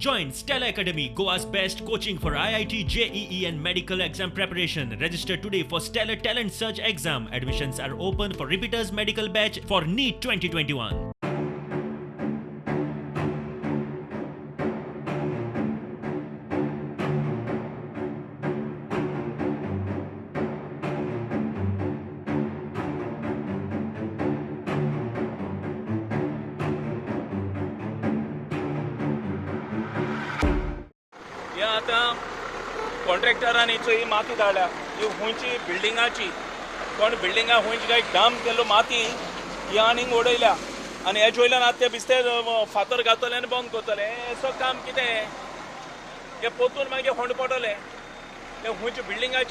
Join Stella Academy, Goa's best coaching for IIT, JEE and medical exam preparation. Register today for Stellar Talent Search exam. Admissions are open for repeaters medical batch for NEET 2021. आता कॉन्ट्रॅक्टरांनी ही माती धाडल्या ही हुंयची बिल्डिंगाची कोण बिल्डिंगा हुंयची काय डाम केल्लो माती ही आनीक उडयल्या आनी हेजे वयल्यान आतां ते बिस्ते फातर घातले आनी बंद करतले हेचो काम कितें हे पोतून मागीर होंड पडले ते हुंयची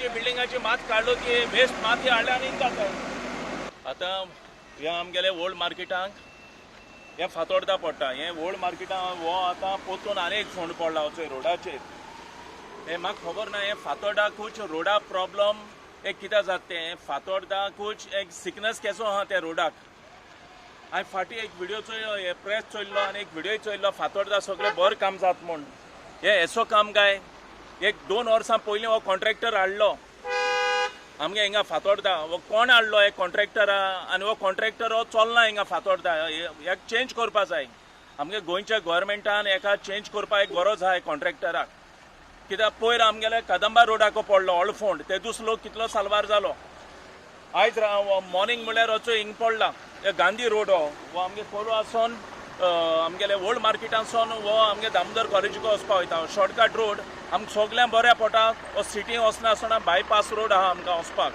बिल्डिंगाची मात काडलो की वेस्ट माती हाडल्या आनी जाता आतां हे आमगेले ओल्ड मार्केटांक हे फातोर्डा पडटा हे ओल्ड मार्केटां हो आतां पोतून आनीक फोंड पडला वचय रोडाचेर हे म्हाका खबर ना हे फातोर्डाकूच रोडा प्रॉब्लम एक कितें जाता तें फातोर्डाकूच एक सिकनस केसो आहा त्या रोडाक हांवें फाटीं एक व्हिडिओ हे प्रेस चोयल्लो आनी एक व्हिडिओ चोयल्लो फातोर्डा सगळें बरें काम जाता म्हूण हे एसो काम काय एक 2 वर्सां पयलीं हो कॉन्ट्रॅक्टर हाडलो आमगे हिंगा फातोर्डा हो कोण हाडलो हे कॉन्ट्रॅक्टरा आनी हो कॉन्ट्रॅक्टर हो चलना हिंगा फातोर्डा एक चेंज करपा जाय आमगे गोंयच्या गोवोरमेंटान हेका चेंज करपा एक गरज आहा कॉन्ट्रॅक्टराक कित्याक पयर आमगेले कदंबा रोडाक पडलो ओल्ड फोंड ते दीस लोक कितलो साल्वार जालो आयज मॉर्निंग म्हळ्यार वचो हिंग पडला गांधी रोड हो आमगे कोलो आसोन आमगेले ओल्ड मार्केटांतसून हो आमगे दामोदर कॉलेजीक वचपा वयता शॉर्टकट रोड आमकां सगळ्यांक बऱ्या पडटा हो सिटी वचनासतना बायपास रोड आहा आमकां वचपाक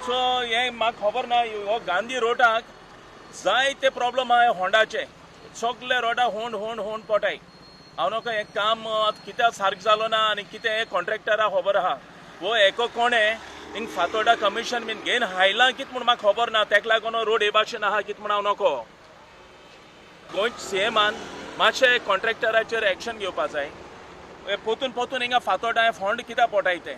सो हे म्हाका खबर ना हो गांधी रोडाक जायते प्रॉब्लम आहा होंडाचे सगळे रोडा होंड पटाय हांव नका हें काम कित्याक सारकें जालो ना आनी कितें हें कॉन्ट्रॅक्टराक खबर आहा वो एको कोणें हिंग फातोर्डा कमिशन बीन घेवन हायलां कितें म्हूण म्हाका खबर ना तेका लागून रोड हे भाशेन आहा कितें म्हूण हांव नको गोंय सीएमान मातशें कॉन्ट्रॅक्टराचेर एक्शन घेवपा जाय पोतून हिंगा फातोर्डा हें फोंड कित्याक पटाय तें